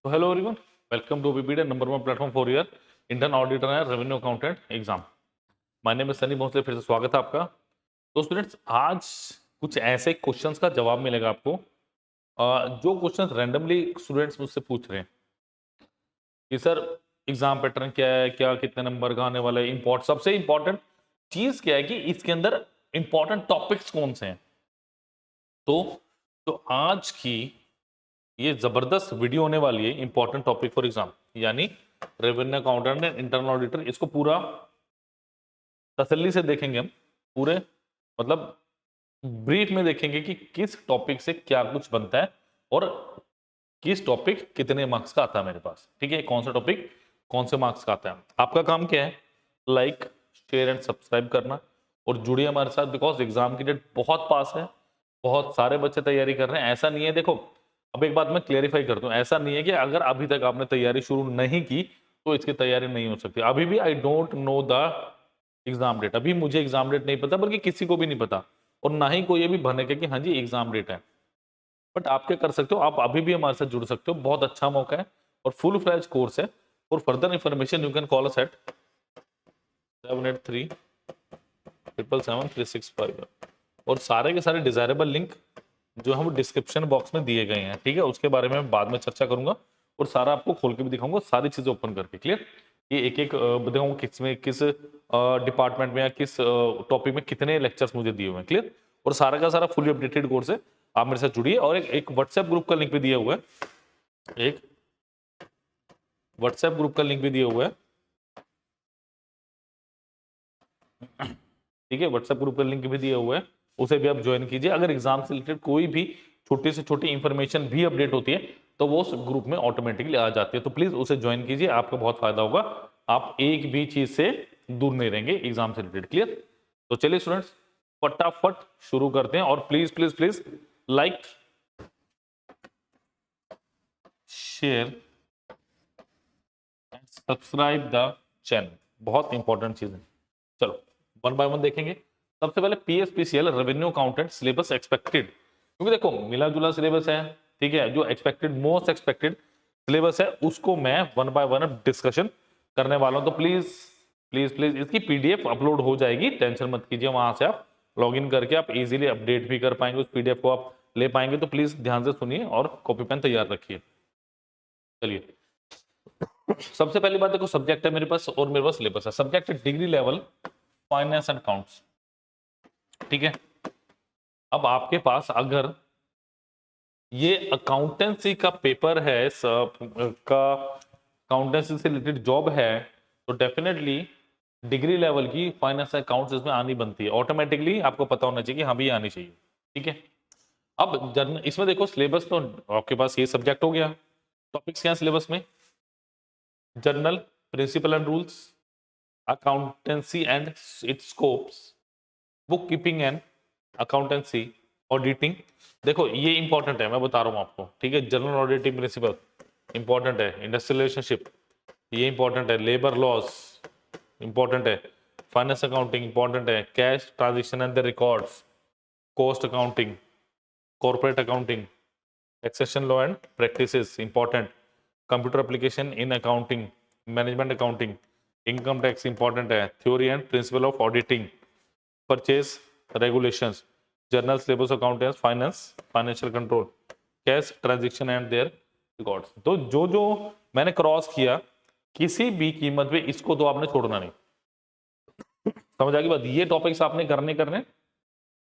So hello everyone, welcome to BBD number one platform for your intern auditor and revenue accountant exam. My name is Sunny Bhosale, फिर से स्वागत है आपका। तो students, आज कुछ ऐसे क्वेश्चंस का जवाब मिलेगा आपको जो क्वेश्चंस रैंडमली स्टूडेंट्स मुझसे पूछ रहे हैं कि सर एग्जाम पैटर्न क्या है, क्या कितने नंबर का आने वाला है, सबसे इंपॉर्टेंट चीज क्या है कि इसके अंदर इंपॉर्टेंट टॉपिक्स कौन से हैं। तो तो आज की ये जबरदस्त वीडियो होने वाली है, इंपॉर्टेंट टॉपिक फॉर एग्जाम, यानी revenue accountant and internal auditor. इसको पूरा तसल्ली से देखेंगे हम, पूरे मतलब ब्रीफ में देखेंगे कि किस टॉपिक से क्या कुछ बनता है और किस टॉपिक कितने मार्क्स का आता है मेरे पास। ठीक है, कौन सा टॉपिक कौन से मार्क्स का आता है। आपका काम क्या है, लाइक शेयर एंड सब्सक्राइब करना और जुड़िए हमारे साथ, बिकॉज एग्जाम की डेट बहुत पास है, बहुत सारे बच्चे तैयारी कर रहे हैं। ऐसा नहीं है, देखो अब एक बात मैं क्लेरिफाई कर दूं, ऐसा नहीं है कि अगर अभी तक आपने तैयारी शुरू नहीं की तो इसकी तैयारी नहीं हो सकती। अभी भी I don't know the exam date, अभी मुझे एग्जाम डेट नहीं पता, बल्कि किसी को भी नहीं पता, और ना ही कोई ये भी भरने के कि हाँ जी एग्जाम डेट है। बट आप क्या कर सकते हो, आप अभी भी हमारे साथ जुड़ सकते हो, बहुत अच्छा मौका है और फुल फ्लैज कोर्स है। For further information you can call us at 783-777-365 और सारे के सारे डिजायरेबल लिंक जो हम डिस्क्रिप्शन बॉक्स में दिए गए हैं। ठीक है, उसके बारे में बाद में चर्चा करूंगा और सारा आपको खोल के भी दिखाऊंगा, सारी चीजें ओपन करके। क्लियर, ये एक एक दिखाऊंगा किस में, किस डिपार्टमेंट में या किस टॉपिक में कितने लेक्चर्स मुझे दिए हुए हैं। क्लियर, और सारा का सारा फुली अपडेटेड कोर्स है, आप मेरे साथ जुड़िए। और एक व्हाट्सएप ग्रुप का लिंक भी दिया हुआ है, एक व्हाट्सएप ग्रुप का लिंक भी दिया हुआ है। ठीक है, व्हाट्सएप ग्रुप का लिंक भी दिया हुआ है, उसे भी आप ज्वाइन कीजिए। अगर एग्जाम से रिलेटेड कोई भी छोटी से छोटी इंफॉर्मेशन भी अपडेट होती है तो वो उस ग्रुप में ऑटोमेटिकली आ जाती है, तो प्लीज उसे ज्वाइन कीजिए, आपका बहुत फायदा होगा। आप एक भी चीज से दूर नहीं रहेंगे एग्जाम से रिलेटेड। क्लियर, तो चलिए स्टूडेंट्स फटाफट शुरू करते हैं, और please please please like share and subscribe the channel, बहुत इंपॉर्टेंट चीज है। चलो वन बाय वन देखेंगे। सबसे पहले PSPCL revenue accountant syllabus expected, क्योंकि देखो मिला जुला सिलेबस है। ठीक है, जो एक्सपेक्टेड मोस्ट एक्सपेक्टेड सिलेबस है उसको मैं वन बाय वन डिस्कशन करने वाला हूं। तो प्लीज प्लीज प्लीज इसकी पीडीएफ अपलोड हो जाएगी, टेंशन मत कीजिए, वहां से आप लॉग इन करके आप इजीली अपडेट भी कर पाएंगे, उस पीडीएफ को आप ले पाएंगे। तो प्लीज ध्यान से सुनिए और कॉपी पेन तैयार रखिए। चलिए, सबसे पहली बात देखो, सब्जेक्ट है मेरे पास और मेरे पास सिलेबस है। Subject degree level finance and accounts. ठीक है, अब आपके पास अगर ये अकाउंटेंसी का पेपर है, का अकाउंटेंसी से रिलेटेड जॉब है, तो डेफिनेटली डिग्री लेवल की फाइनेंस अकाउंट्स इसमें आनी बनती है, ऑटोमेटिकली आपको पता होना चाहिए कि हाँ भी आनी चाहिए। ठीक है, अब जर्नल इसमें देखो सिलेबस तो आपके पास ये सब्जेक्ट हो गया। टॉपिक्स क्या है सिलेबस में, journal, principle and rules, accountancy and its scopes, bookkeeping and accountancy, auditing. देखो ये इंपॉर्टेंट है, मैं बता रहा हूं आपको। ठीक है, जनरल ऑडिटिंग प्रिंसिपल इंपॉर्टेंट है, इंडस्ट्रियल रिलेशनशिप ये इंपॉर्टेंट है, लेबर लॉस इंपॉर्टेंट है, फाइनेंस अकाउंटिंग इंपॉर्टेंट है, cash transaction and the records, cost accounting, corporate accounting, taxation law and practices important, computer application in accounting, management accounting, income tax important है, theory and principle of auditing, purchase regulations, general syllabus accountancy finance, financial control, cash transaction and their records. तो जो जो मैंने cross किया, किसी भी कीमत पे इसको तो आपने छोड़ना नहीं। समझ आ गई बात, ये टॉपिक्स आपने करने करने,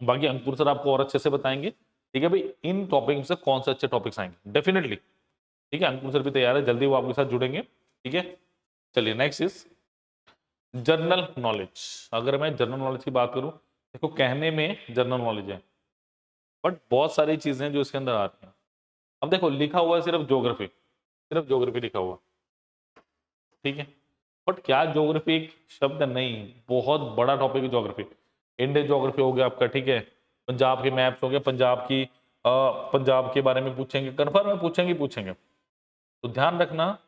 बाकी अंकुर सर आपको और अच्छे से बताएंगे। ठीक है भाई, इन टॉपिक से कौन से अच्छे टॉपिक्स आएंगे डेफिनेटली। ठीक है, अंकुर सर भी तैयार है, जल्दी वो आपके साथ जुड़ेंगे। ठीक है, चलिए नेक्स्ट इज जनरल नॉलेज। अगर मैं जनरल नॉलेज की बात करूं, देखो कहने में जनरल नॉलेज है, बट बहुत सारी चीजें जो इसके अंदर आ रही हैं। अब देखो लिखा हुआ है सिर्फ ज्योग्राफी, सिर्फ ज्योग्राफी लिखा हुआ। ठीक है, बट क्या ज्योग्राफी एक शब्द नहीं, बहुत बड़ा टॉपिक है ज्योग्राफी। इंडियन ज्योग्राफी हो गया आपका। ठीक है, पंजाब के मैप्स हो गए, पंजाब की पंजाब के बारे में पूछेंगे, कन्फर्म है पूछेंगे पूछेंगे। तो ध्यान रखना,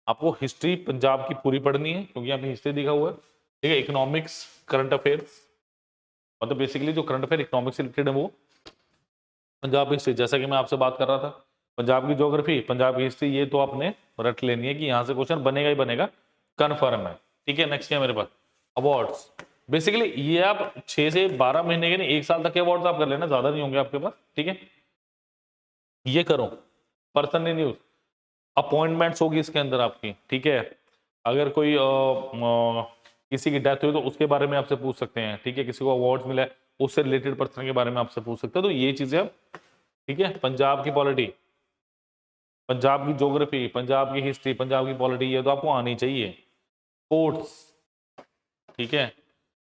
आपको हिस्ट्री पंजाब की पूरी पढ़नी है, क्योंकि यहाँ पे हिस्ट्री दिखा हुआ है। ठीक है, इकोनॉमिक्स, करंट अफेयर्स, मतलब बेसिकली जो करंट अफेयर इकोनॉमिक्स से रिलेटेड है वो पंजाब हिस्ट्री, जैसा कि मैं आपसे बात कर रहा था पंजाब की ज्योग्राफी, पंजाब की हिस्ट्री, ये तो आपने रट लेनी है कि यहाँ से क्वेश्चन बनेगा ही बनेगा, कन्फर्म है। ठीक है, नेक्स्ट क्या है मेरे पास, अवार्ड्स। बेसिकली ये आप 6 से 12 महीने के नहीं, 1 साल तक के अवार्ड्स आप कर लेना, ज्यादा नहीं होंगे आपके पास। ठीक है, ये करो। पर्सनल न्यूज, अपॉइंटमेंट्स होगी इसके अंदर आपकी। ठीक है, अगर कोई किसी की डेथ हुई तो उसके बारे में आपसे पूछ सकते हैं। ठीक है, किसी को अवार्ड्स मिला है उससे रिलेटेड पर्सन के बारे में आपसे पूछ सकते हैं। तो ये चीजें अब, ठीक है, पंजाब की पॉलिटी, पंजाब की ज्योग्राफी, पंजाब की हिस्ट्री, पंजाब की पॉलिटी, ये तो आपको आनी चाहिए। स्पोर्ट्स, ठीक है,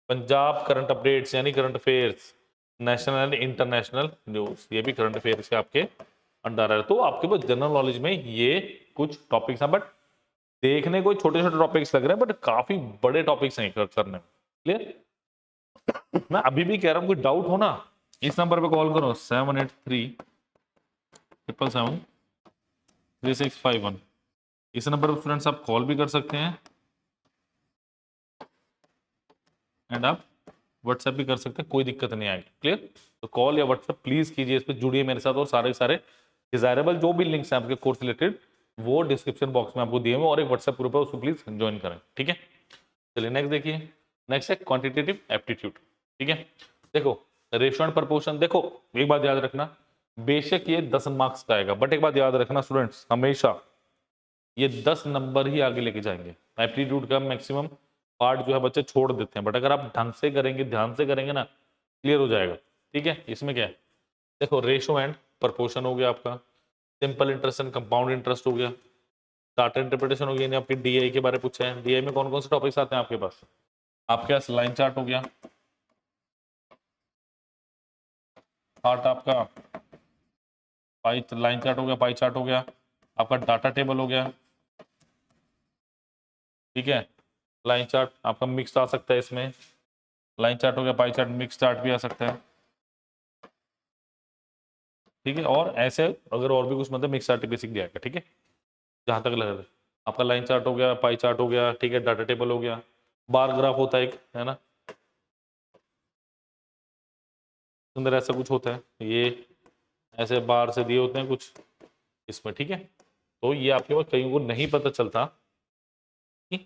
पंजाब करंट अपडेट्स यानी current affairs, national and international news, ये भी करंट अफेयर्स के आपके अंडर है। तो आपके पास जनरल नॉलेज में ये कुछ टॉपिक्स हैं, बट देखने को छोटे छोटे टॉपिक्स लग रहे हैं, बट काफी बड़े टॉपिक्स हैं करने में। क्लियर? मैं अभी भी कह रहा हूं, कोई डाउट हो ना, इस नंबर पे कॉल करो, 783 777 3651। इस नंबर पर स्टूडेंट्स आप कॉल भी कर सकते हैं एंड आप व्हाट्सएप भी कर सकते हैं, कोई दिक्कत नहीं आएगी। क्लियर? तो कॉल या व्हाट्सएप प्लीज कीजिए, इस पर जुड़िए मेरे साथ, और सारे सारे डिजायरेबल जो भी लिंक्स हैं आपके कोर्स रिलेटेड वो डिस्क्रिप्शन बॉक्स में आपको दिए हुए, और एक व्हाट्सएप ग्रुप है उसको प्लीज ज्वाइन करें। ठीक है, चलिए नेक्स्ट देखिए। नेक्स्ट है क्वांटिटेटिव एप्टीट्यूड। ठीक है, देखो रेशियो एंड प्रपोर्शन, देखो एक बात याद रखना, बेशक ये 10 मार्क्स का आएगा, बट एक बात याद रखना स्टूडेंट्स, हमेशा ये 10 नंबर ही आगे लेके जाएंगे। एप्टीट्यूड का मैक्सिमम पार्ट जो है बच्चे छोड़ देते हैं, बट अगर आप ढंग से करेंगे, ध्यान से करेंगे ना, क्लियर हो जाएगा। ठीक है, इसमें क्या है, देखो रेशियो एंड प्रपोर्शन हो गया आपका, simple interest and compound interest हो गया, डाटा इंटरप्रिटेशन हो गया, यानी आपके डीआई के बारे में पूछे हैं। डीआई में कौन कौन से टॉपिक्स आते हैं आपके पास, आपके पास लाइन चार्ट हो गया, चार्ट आपका पाई, लाइन चार्ट हो गया, पाई चार्ट हो गया, आपका डाटा टेबल हो गया। ठीक है, लाइन चार्ट आपका मिक्स आ सकता है इसमें, लाइन चार्ट हो गया, पाई चार्ट, मिक्स चार्ट भी आ सकता है। ठीक है, और ऐसे अगर और भी कुछ मतलब मिक्स चार्ट बेसिक भी आएगा। ठीक है, जहां तक लग रहा है आपका लाइन चार्ट हो गया, पाई चार्ट हो गया, ठीक है, डाटा टेबल हो गया, बार ग्राफ होता है एक, है ना, अंदर ऐसा कुछ होता है, ये ऐसे बार से दिए होते हैं कुछ इसमें। ठीक है, तो ये आपके पास कईयों को नहीं पता चलता कि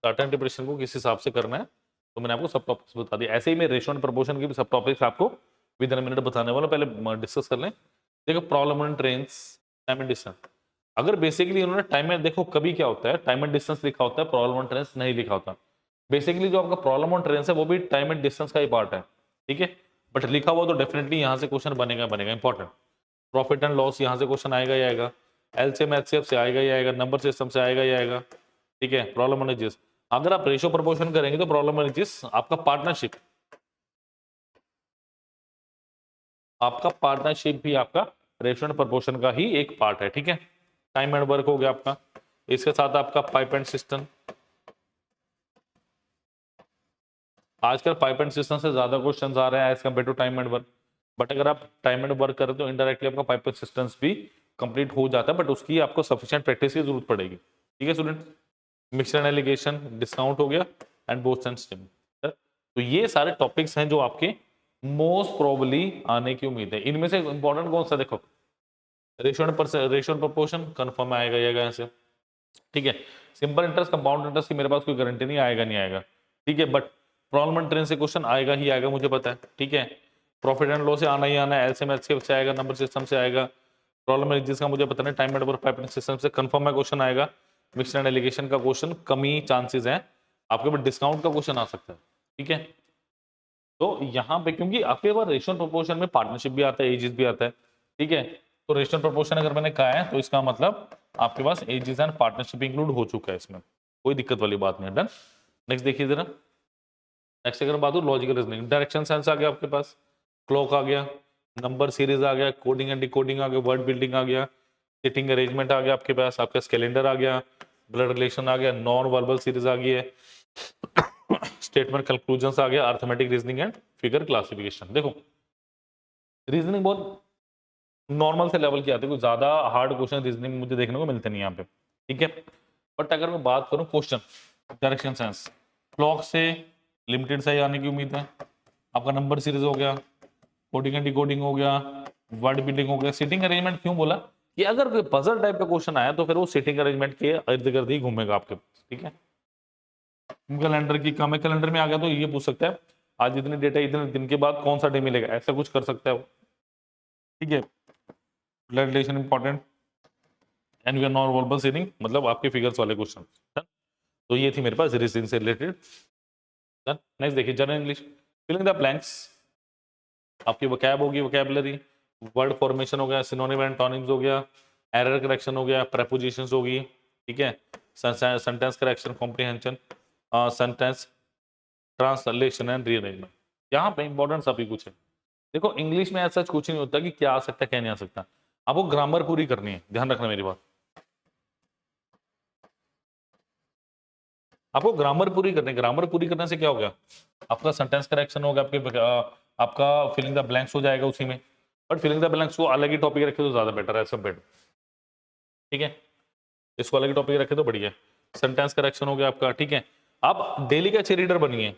डाटा इंटरप्रिटेशन को किस हिसाब से करना है, तो मैंने आपको सब टॉपिक्स बता दिए। ऐसे ही मैं रेशियो एंड प्रपोर्शन के भी सब टॉपिक्स आपको विद इन मिनट बताने वाला, पहले डिस्कस कर लें। देखो problem and trains, time and distance, अगर बेसिकली उन्होंने टाइम एंड, देखो कभी क्या होता है टाइम एंड डिस्टेंस लिखा होता है, प्रॉब्लम एंड ट्रेन्स नहीं लिखा होता। बेसिकली जो आपका प्रॉब्लम एंड ट्रेन्स है वो भी टाइम एंड डिस्टेंस का ही पार्ट है। ठीक है, बट लिखा हुआ तो डेफिनेटली यहाँ से क्वेश्चन बनेगा बनेगा, इंपॉर्टेंट। प्रॉफिट एंड लॉस यहाँ से क्वेश्चन आएगा ही आएगा, एलसीएम एचसीएफ से आएगा ही आएगा, नंबर सिस्टम से आएगा ही आएगा। ठीक है, प्रॉब्लम एनालिसिस, अगर आप रेशियो प्रपोर्शन करेंगे तो प्रॉब्लम एनालिसिस आपका पार्टनरशिप, आपका पार्टनरशिप भी आपका रेशियो एंड प्रपोर्शन का ही एक पार्ट है। ठीक है, टाइम एंड वर्क हो गया आपका, इसके साथ आपका पाइप एंड सिस्टम। आजकल पाइप एंड सिस्टम से ज्यादा क्वेश्चन आ रहे हैं as compare to time and work, but अगर आप टाइम एंड वर्क करें तो इनडायरेक्टली आपका पाइप एंड सिस्टम्स भी कंप्लीट हो जाता है, बट उसकी आपको सफिशिएंट प्रैक्टिस की जरूरत पड़ेगी। ठीक है student, mixer and allegation, discount हो गया, एंड बोथ एंड स्टिम। तो ये सारे टॉपिक्स हैं जो आपके मोस्ट प्रोबेबली आने की उम्मीद है। इनमें से इंपॉर्टेंट कौन सा, देखो रेशियो एंड प्रपोर्शन कंफर्म आएगा ये ऐसे। ठीक है, सिंपल इंटरेस्ट कंपाउंड इंटरेस्ट की मेरे पास कोई गारंटी नहीं, आएगा नहीं आएगा। ठीक है, बट प्रॉब्लम एंड ट्रेन से क्वेश्चन आएगा ही आएगा, मुझे पता है। ठीक है, प्रॉफिट एंड लॉस से आना ही आना है, एलसीएम एचसीएफ से आएगा, नंबर सिस्टम से आएगा, प्रॉब्लम एंड जिसका मुझे पता नहीं, time and work pipe and system से कंफर्म है क्वेश्चन आएगा। मिक्सर एंड एलिगेशन का क्वेश्चन कम ही चांसेस है, आपके पास डिस्काउंट का क्वेश्चन आ सकता है। ठीक है, तो यहाँ पे क्योंकि आपके पास रेशियो प्रोपोर्शन में पार्टनरशिप भी आता है, एजेस भी आता है। ठीक है, तो रेशियो प्रोपोर्शन अगर मैंने कहा है तो इसका मतलब आपके पास एजेस एंड पार्टनरशिप इंक्लूड हो चुका है, इसमें कोई दिक्कत वाली बात नहीं है। डन, नेक्स्ट देखिए जरा। नेक्स्ट अगर बात हो लॉजिकल रीजनिंग, डायरेक्शन सेंस आ गया आपके पास, क्लॉक आ गया, नंबर सीरीज आ गया, कोडिंग एंड डिकोडिंग आ गया, वर्ड बिल्डिंग आ गया, सिटिंग अरेंजमेंट आ गया आपके पास, आपका कैलेंडर आ गया, ब्लड रिलेशन आ गया, नॉन वर्बल सीरीज आ गई है, स्टेटमेंट कंक्लूजन आ गया, arithmetic reasoning and figure classification. देखो रीजनिंग बहुत नॉर्मल से लेवल की आती है, कोई ज्यादा हार्ड क्वेश्चन रीजनिंग मुझे देखने को मिलते नहीं यहाँ पे। ठीक है, बट अगर मैं बात करूँ क्वेश्चन डायरेक्शन सेंस, क्लॉक से लिमिटेड सही आने की उम्मीद है, आपका नंबर सीरीज हो गया, कोडिंग एंड डिकोडिंग हो गया, वर्ड बिल्डिंग हो गया, सिटिंग अरेंजमेंट क्यों बोला, कि अगर कोई पजल टाइप का क्वेश्चन आया तो फिर वो सीटिंग अरेंजमेंट के इर्द गिर्द ही घूमेगा आपके पास, ठीक है। कैलेंडर की काम है, कैलेंडर में आ गया तो ये पूछ सकता है आज इतनी डेट है, इतने दिन के बाद कौन सा डे मिलेगा, ऐसा कुछ कर सकता है वो, ठीक है। Blood relation important and we are not verbal reasoning, मतलब आपके फिगर्स वाले क्वेश्चन। तो ये थी मेरे पास रीजनिंग से रिलेटेड। नेक्स्ट देखिए general English, filling the blanks, आपकी वोकैब होगी, वोकैबुलरी, वर्ड फॉर्मेशन हो गया, सिनोनिम एंड टॉनिम्स हो गया, एरर करेक्शन हो गया, प्रेपोजिशंस होगी, ठीक है, sentence correction, comprehension, sentence translation and rearrangement. यहाँ पे इंपॉर्टेंट सभी कुछ है। देखो इंग्लिश में ऐसा कुछ नहीं होता कि क्या आ सकता है क्या नहीं आ सकता, आपको ग्रामर पूरी करनी है, ध्यान रखना मेरी बात, आपको ग्रामर पूरी करनी है। ग्रामर पूरी करने से क्या हो गया, आपका सेंटेंस करेक्शन होगा, आपके आपका फिलिंग द ब्लैंक्स हो जाएगा उसी में, बट फिलिंग द ब्लैंक्स को अलग ही टॉपिक रखे तो ज्यादा बेटर है, सब बेटर, ठीक है, इसको अलग ही टॉपिक रखे तो बढ़िया। सेंटेंस करेक्शन हो गया आपका, ठीक है। आप डेली का अच्छे रीडर बनिए,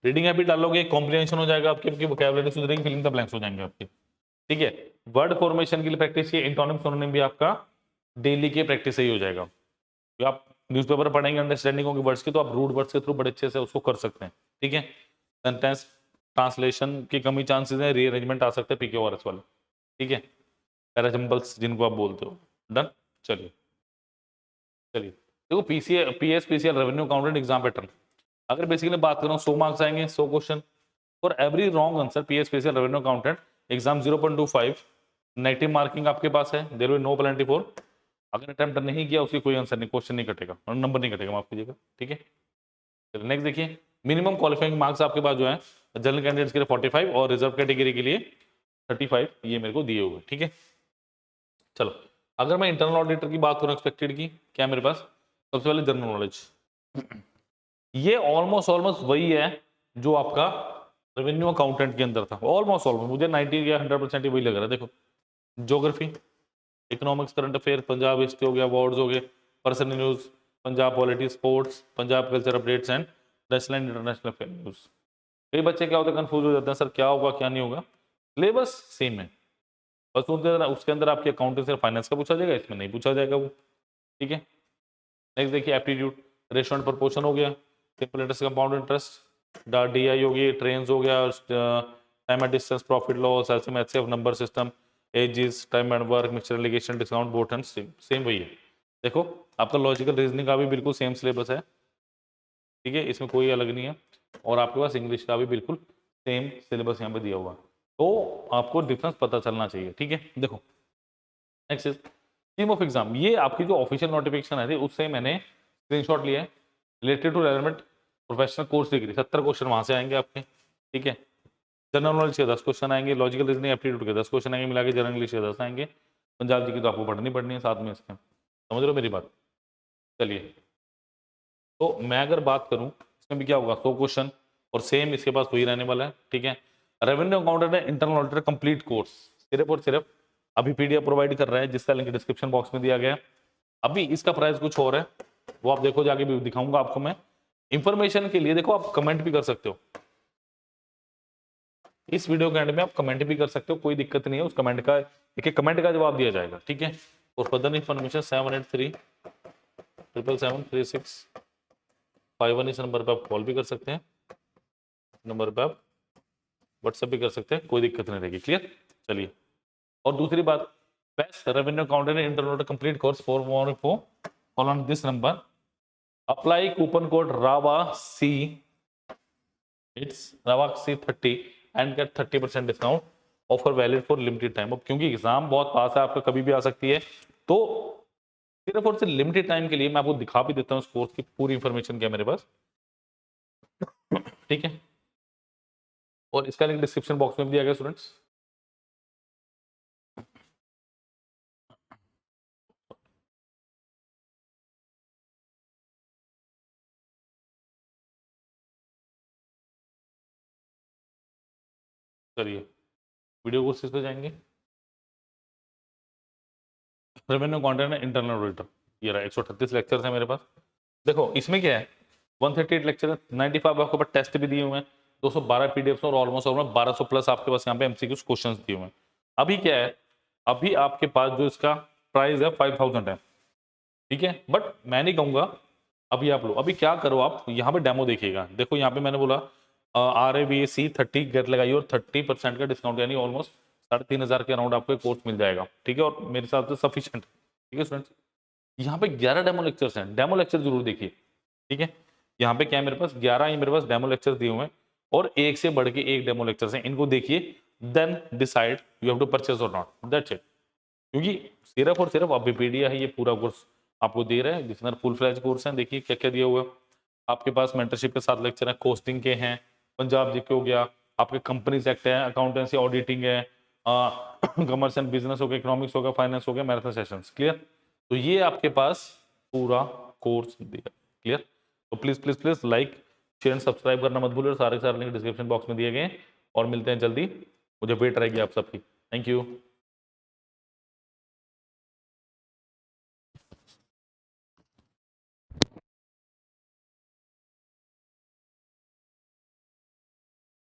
रीडिंग हैबिट डालोगे, कॉम्प्रिहेंशन हो जाएगा आपकी, आपकी वोकैबुलरी सुधरेगी, फिलिंग द ब्लैंक्स हो जाएंगे आपके, ठीक है। वर्ड फॉर्मेशन के लिए प्रैक्टिस, ये इंटोनिम सिनोनिम भी आपका डेली के प्रैक्टिस से ही हो जाएगा। तो आप न्यूज़पेपर पढ़ेंगे, अंडरस्टैंडिंग होगी वर्ड्स की, तो आप रूट वर्ड्स के थ्रू बड़े अच्छे से उसको कर सकते हैं, ठीक है। सेंटेंस ट्रांसलेशन की कमी चांसेस है, रीअरेंजमेंट आ सकते हैं पीक्यूआरएस वाले, ठीक है, पैरासिंबल्स जिनको आप बोलते हो, डन। चलिए चलिए देखो PS PCL revenue accountant exam pattern, अगर बेसिकली बात करूं 100 मार्क्स आएंगे, 100 question, for every wrong answer PS PCL revenue accountant exam 0.25 negative marking आपके पास है, there will no penalty for, अगर अटेम्प्ट नहीं किया उसकी कोई आंसर नहीं, क्वेश्चन नहीं कटेगा और नंबर नहीं कटेगा, माफ कीजिएगा, ठीक है। चलिए नेक्स्ट देखिए, मिनिमम क्वालिफाइंग मार्क्स आपके पास जो है जनरल कैंडिडेट्स के लिए 45 और रिजर्व कैटेगरी के लिए 35 ये मेरे को दिए हुए, ठीक है। चलो अगर मैं इंटरनल ऑडिटर की बात करूं एक्सपेक्टेड की, क्या मेरे पास सबसे पहले जनरल नॉलेज, ये ऑलमोस्ट ऑलमोस्ट वही है जो आपका रेवेन्यू अकाउंटेंट के अंदर था, ऑलमोस्ट ऑलमोस्ट मुझे 90 या 100% वही लग रहा है। देखो geography, economics, current affair, Punjab history हो गया, अवार्ड्स हो गए, personal news, Punjab polity, sports, Punjab culture updates and national and international affair news. कई बच्चे क्या होते हैं कंफ्यूज हो जाते हैं, सर क्या होगा क्या नहीं होगा, सिलेबस सेम है, बस उसके अंदर आपके अकाउंटिंग से फाइनेंस का पूछा जाएगा, इसमें नहीं पूछा जाएगा वो, ठीक है। नेक्स्ट देखिए एप्टीट्यूड, रेशो एंड प्रोपोर्शन हो गया, simple interest, compound interest, DI हो गई, ट्रेन्स हो गया, time and distance, profit loss, LCM HCF, number system, ages, time and work, mixture alligation, discount, boat and same वही है। देखो आपका लॉजिकल रीजनिंग का भी बिल्कुल सेम सिलेबस है, ठीक है, इसमें कोई अलग नहीं है, और आपके पास इंग्लिश का भी बिल्कुल सेम सिलेबस यहाँ पे दिया हुआ, तो आपको डिफरेंस पता चलना चाहिए, ठीक है। देखो next is theme of exam, ये आपकी जो ऑफिशियल नोटिफिकेशन है उससे मैंने स्क्रीनशॉट लिया है, related to relevant professional course degree, 70 question वहां से आएंगे आपके, ठीक है। जनरल नॉलेज के 10 क्वेश्चन आएंगे, लॉजिकल रीजनिंग एप्टीट्यूड के 10 क्वेश्चन आएंगे, मिला के जनरल इंग्लिश के 10 आएंगे, पंजाब जी की तो आपको पढ़नी है साथ में इसके, समझ रहे हो मेरी बात। चलिए तो मैं अगर बात करूं इसमें भी क्या होगा, 100 क्वेश्चन और सेम इसके पास वही रहने वाला है, ठीक है। रेवेन्यू अकाउंटेंट है इंटरनल ऑडिटर कंप्लीट कोर्स, सिर्फ और सिर्फ अभी पीडीएफ प्रोवाइड कर रहा है, जिसका लिंक डिस्क्रिप्शन बॉक्स में दिया गया है। अभी इसका प्राइस कुछ और है, वो आप देखो जाके भी दिखाऊंगा आपको मैं, इंफॉर्मेशन के लिए देखो आप कमेंट भी कर सकते हो, इस वीडियो के एंड में आप कमेंट भी कर सकते हो, कोई दिक्कत नहीं है, उस कमेंट का एक कमेंट का जवाब दिया जाएगा, ठीक है। और फर्दर इन्फॉर्मेशन 7837773651 इस नंबर पे आप कॉल भी कर सकते हैं, नंबर पे आप व्हाट्सएप भी कर सकते हैं, कोई दिक्कत नहीं रहेगी, क्लियर। चलिए और दूसरी बात, best revenue accountant internal complete course for more info call on this number, apply coupon code Rava C, it's Rava C 30 and get 30% discount, offer valid for limited time. अब क्योंकि एग्जाम बहुत पास है आपका, कभी भी आ सकती है, तो सिर्फ और सिर्फ लिमिटेड टाइम के लिए मैं आपको दिखा भी देता हूँ इस कोर्स की पूरी इंफॉर्मेशन क्या मेरे पास, ठीक है। और इसका लिंक डिस्क्रिप्शन बॉक्स में भी दिया गया स्टूडेंट्स। चलिए वीडियो कोर्सेज पे जाएंगे, रेवेन्यू अकाउंटेंट इंटरनल ऑडिटर, ये रहा 138 लेक्चर्स हैं मेरे पास। देखो इसमें क्या है, 138 लेक्चर, 95 आपके पास टेस्ट भी दिए हुए हैं, 212 पीडीएफ और ऑलमोस्ट 1200 प्लस आपके पास यहाँ पे एमसीक्यूज क्वेश्चंस दिए हुए हैं। अभी क्या है, अभी आपके पास जो इसका प्राइस है 5000 है, ठीक है, बट मैं नहीं कहूंगा अभी आप लो। अभी क्या करो, आप यहाँ पे डेमो देखिएगा, देखो यहाँ पे मैंने बोला RAVAC 30 गेट लगाइए और 30% का डिस्काउंट, यानी ऑलमोस्ट 3500 के अराउंड आपको कोर्स मिल जाएगा, ठीक है, और मेरे हिसाब से सफिशिएंट, ठीक है स्टूडेंट्स। यहाँ पे 11 डेमो लेक्चर्स हैं, डेमो लेक्चर जरूर देखिए, ठीक है। यहाँ पे क्या है, मेरे पास 11 ही मेरे पास डेमो लेक्चर दिए हुए हैं, और एक से बढ़ के एक डेमो लेक्चर्स हैं, इनको देखिए, then decide you have to purchase or not, that's it. क्योंकि सिर्फ और सिर्फ विकिपीडिया है ये पूरा कोर्स आपको दे रहा है, जिसमें फुल फ्लैज कोर्स है। देखिए क्या क्या दिया हुआ है आपके पास, मेंटरशिप के साथ लेक्चर है, कोस्टिंग के हैं, पंजाब जीके हो गया, आपके कंपनीज एक्ट है, अकाउंटेंसी ऑडिटिंग है, कमर्स एंड बिजनेस हो गया, इकोनॉमिक्स हो गया, फाइनेंस हो गया, मैराथन सेशंस, क्लियर। तो ये आपके पास पूरा कोर्स दिया, क्लियर। तो please please please like share and subscribe करना मत भूलिए, और सारे लिंक डिस्क्रिप्शन बॉक्स में दिए गए हैं, और मिलते हैं जल्दी, मुझे वेट रहेगी आप सबकी। Thank you.